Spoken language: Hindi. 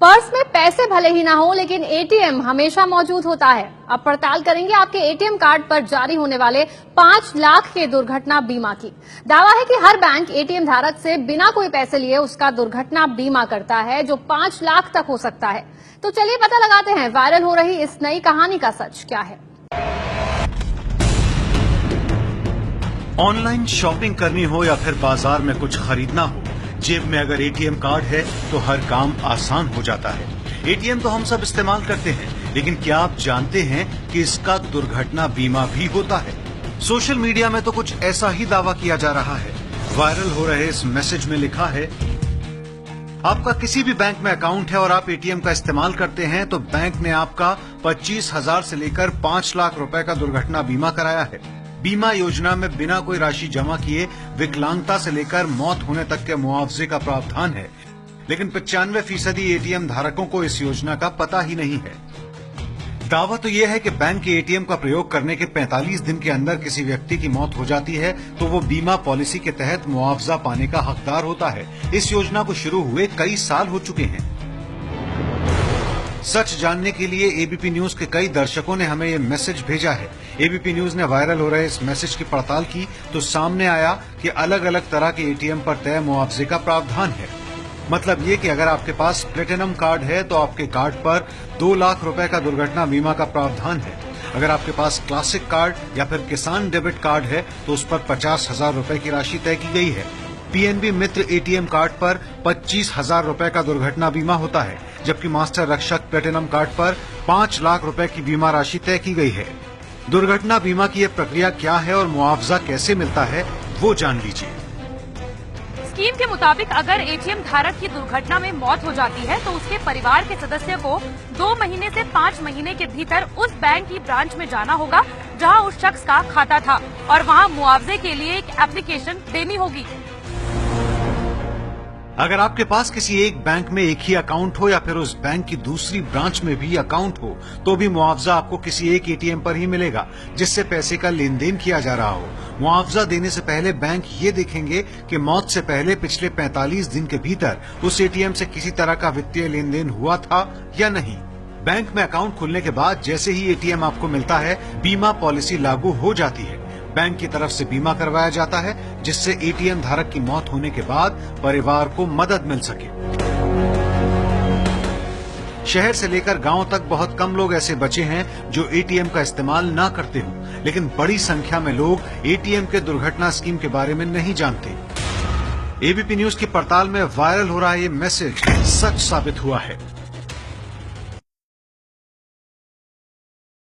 पर्स में पैसे भले ही ना हो, लेकिन एटीएम हमेशा मौजूद होता है। अब पड़ताल करेंगे आपके एटीएम कार्ड पर जारी होने वाले 5 लाख के दुर्घटना बीमा की। दावा है कि हर बैंक एटीएम धारक से बिना कोई पैसे लिए उसका दुर्घटना बीमा करता है, जो 5 लाख तक हो सकता है। तो चलिए पता लगाते हैं वायरल हो रही इस नई कहानी का सच क्या है। ऑनलाइन शॉपिंग करनी हो या फिर बाजार में कुछ खरीदना हो, जेब में अगर एटीएम कार्ड है तो हर काम आसान हो जाता है। एटीएम तो हम सब इस्तेमाल करते हैं, लेकिन क्या आप जानते हैं कि इसका दुर्घटना बीमा भी होता है? सोशल मीडिया में तो कुछ ऐसा ही दावा किया जा रहा है। वायरल हो रहे इस मैसेज में लिखा है, आपका किसी भी बैंक में अकाउंट है और आप एटीएम का इस्तेमाल करते हैं तो बैंक ने आपका 25,000 से लेकर 5 लाख रुपए का दुर्घटना बीमा कराया है। बीमा योजना में बिना कोई राशि जमा किए विकलांगता से लेकर मौत होने तक के मुआवजे का प्रावधान है, लेकिन 95% एटीएम धारकों को इस योजना का पता ही नहीं है। दावा तो यह है कि बैंक के एटीएम का प्रयोग करने के 45 दिन के अंदर किसी व्यक्ति की मौत हो जाती है तो वो बीमा पॉलिसी के तहत मुआवजा पाने का हकदार होता है। इस योजना को शुरू हुए कई साल हो चुके हैं। सच जानने के लिए एबीपी न्यूज के कई दर्शकों ने हमें ये मैसेज भेजा है। एबीपी न्यूज ने वायरल हो रहे इस मैसेज की पड़ताल की तो सामने आया कि अलग अलग तरह के एटीएम पर तय मुआवजे का प्रावधान है। मतलब ये कि अगर आपके पास प्लेटिनम कार्ड है तो आपके कार्ड पर 2 लाख रुपए का दुर्घटना बीमा का प्रावधान है। अगर आपके पास क्लासिक कार्ड या फिर किसान डेबिट कार्ड है तो उस पर 50,000 रुपए की राशि तय की गई है। पीएनबी मित्र एटीएम कार्ड पर 25,000 रुपए का दुर्घटना बीमा होता है, जबकि मास्टर रक्षक प्लेटिनम कार्ड पर 5 लाख रुपए की बीमा राशि तय की गई है। दुर्घटना बीमा की यह प्रक्रिया क्या है और मुआवजा कैसे मिलता है, वो जान लीजिए। स्कीम के मुताबिक अगर एटीएम धारक की दुर्घटना में मौत हो जाती है तो उसके परिवार के सदस्य को 2 महीने से 5 महीने के भीतर उस बैंक की ब्रांच में जाना होगा जहां उस शख्स का खाता था और वहां मुआवजे के लिए एक एप्लीकेशन देनी होगी। अगर आपके पास किसी एक बैंक में एक ही अकाउंट हो या फिर उस बैंक की दूसरी ब्रांच में भी अकाउंट हो तो भी मुआवजा आपको किसी एक एटीएम पर ही मिलेगा जिससे पैसे का लेन देन किया जा रहा हो। मुआवजा देने से पहले बैंक ये देखेंगे कि मौत से पहले पिछले 45 दिन के भीतर उस एटीएम से किसी तरह का वित्तीय लेन देन हुआ था या नहीं। बैंक में अकाउंट खुलने के बाद जैसे ही एटीएम आपको मिलता है, बीमा पॉलिसी लागू हो जाती है। बैंक की तरफ से बीमा करवाया जाता है जिससे एटीएम धारक की मौत होने के बाद परिवार को मदद मिल सके। शहर से लेकर गांव तक बहुत कम लोग ऐसे बचे हैं जो एटीएम का इस्तेमाल ना करते हो, लेकिन बड़ी संख्या में लोग एटीएम के दुर्घटना स्कीम के बारे में नहीं जानते। एबीपी न्यूज की पड़ताल में वायरल हो रहा ये मैसेज सच साबित हुआ है।